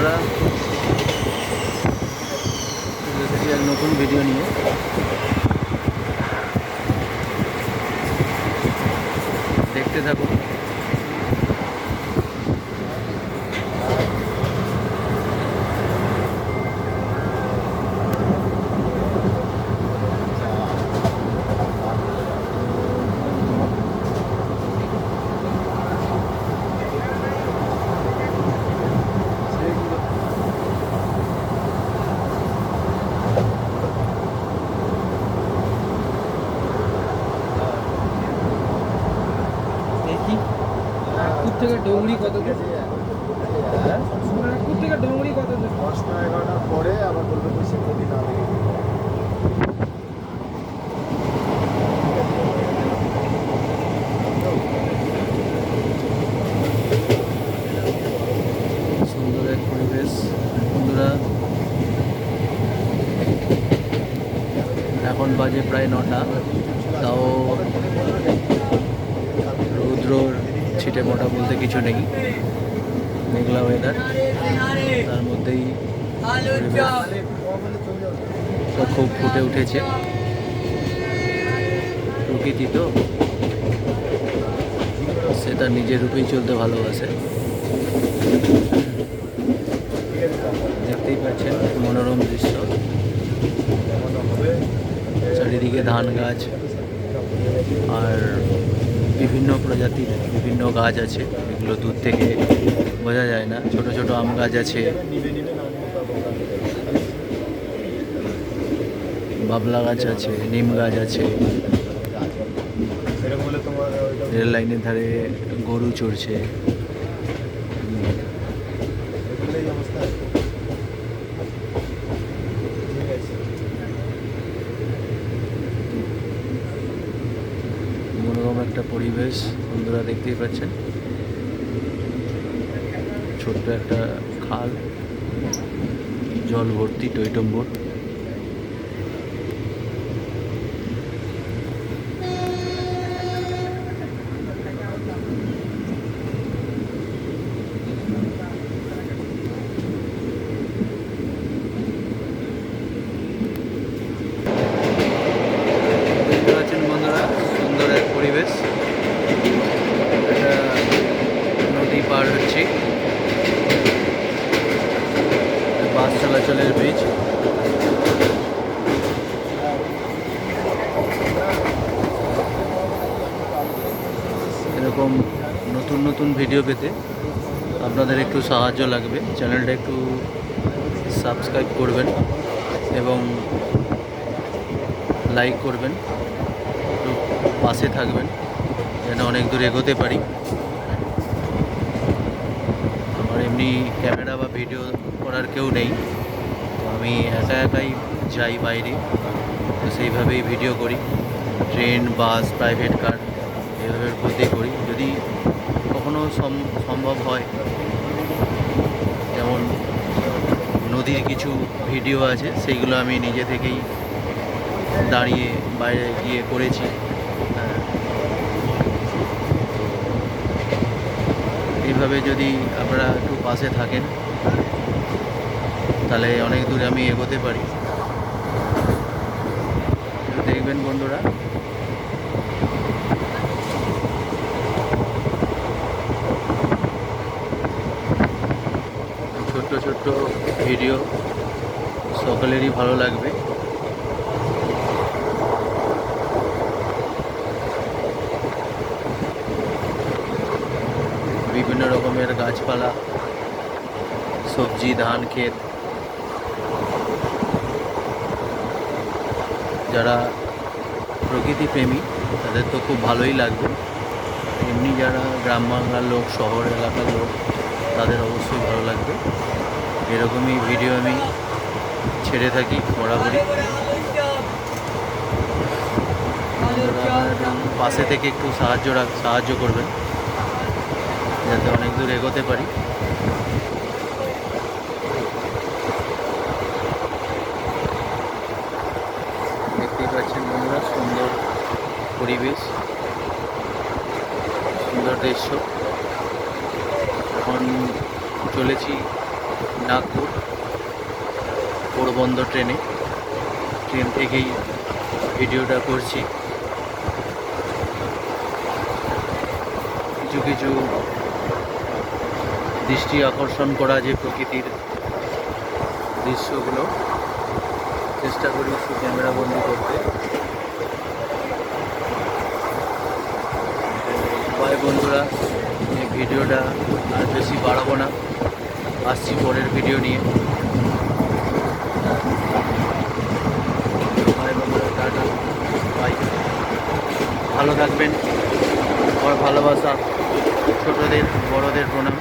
বন্ধুরা, এক নতুন ভিডিও নিয়ে দেখতে থাকুন। নাগপুর থেকে ডোংরি কত দূর? নাগপুর থেকে ডোংরি কত দূর? 10-11টার পরে আবার বলবে তুই সেখানে না দেখে সুন্দর এক পরিবেশ। বন্ধুরা, এখন বাজে প্রায় 9টা, তাও রৌদ্রর ছিটে মোটা বলতে কিছু নেই। মেঘলা ওয়েদার, তার মধ্যেই পরিবেশটা খুব ফুটে উঠেছে। প্রকৃতি তো সে তার নিজের রূপেই চলতে ভালোবাসে। দেখতেই পাচ্ছেন মনোরম দৃশ্য। চারিদিকে ধান গাছ আর বিভিন্ন প্রজাতির বিভিন্ন গাছ আছে, এগুলো দূর থেকে বোঝা যায় না। ছোট ছোট আম গাছ আছে, বাবলা গাছ আছে, নিম গাছ আছে। রেল লাইনের ধারে গরু চড়ছে। মনোরম একটা পরিবেশ বন্ধুরা, দেখতেই পাচ্ছেন। ছোট্ট একটা খাল, জল ভর্তি টইটম্বর। দেখতে পাচ্ছেন বন্ধুরা, সুন্দর এক পরিবেশ। একটা নদী পার হচ্ছে, বাস চলাচলের ব্রিজ। এরকম নতুন নতুন ভিডিও পেতে আপনাদের একটু সাহায্য লাগবে। চ্যানেলটা একটু সাবস্ক্রাইব করবেন এবং লাইক করবেন, একটু পাশে থাকবেন যেন অনেক দূর এগোতে পারি। আমার এমনি ক্যামেরা বা ভিডিও করার কেউ নেই, তো আমি একা একাই যাই বাইরে, তো সেইভাবেই ভিডিও করি। ট্রেন, বাস, প্রাইভেট কার এভাবে গতি করি। যদি কখনো সম্ভব হয়, যেমন নদীর কিছু ভিডিও আছে, সেইগুলো আমি নিজে থেকেই দাঁড়িয়ে বাইরে গিয়ে করেছি। এইভাবে যদি আপনারা একটু পাশে থাকেন, তাহলে অনেক দূরে আমি এগোতে পারি। দেখবেন বন্ধুরা, ছোট্ট ছোট্ট ভিডিও সকলেরই ভালো লাগবে। বিভিন্ন রকমের গাছপালা, সবজি, ধান ক্ষেত। যারা প্রকৃতি প্রেমী তাদের তো খুব ভালোই লাগবে। এমনি যারা গ্রাম বাংলার লোক, শহর এলাকার লোক, তাদের অবশ্যই ভালো লাগবে। এরকমই ভিডিও আমি ছেড়ে থাকি বরাবরই। পাশে থেকে একটু সাহায্য করবেন যাতে অনেক দূর এগোতে পারি। দেখতেই পাচ্ছেন বন্ধুরা, সুন্দর পরিবেশ, সুন্দর দৃশ্য। এখন চলেছি নাগপুর পোরবন্দর ট্রেন থেকেই ভিডিওটা করছি। কিছু কিছু দৃষ্টি আকর্ষণ করা যে প্রকৃতির দৃশ্যগুলো চেষ্টা করি একটু ক্যামেরা বন্দি করতে। ভাই বন্ধুরা, এই ভিডিওটা আর বেশি বাড়াবো না, আসছি পরের ভিডিও নিয়ে। ভাই বন্ধুরা, টাটা, বাই, ভালো থাকবেন। আমার ভালোবাসা, ছোটদের বড়দের প্রণাম।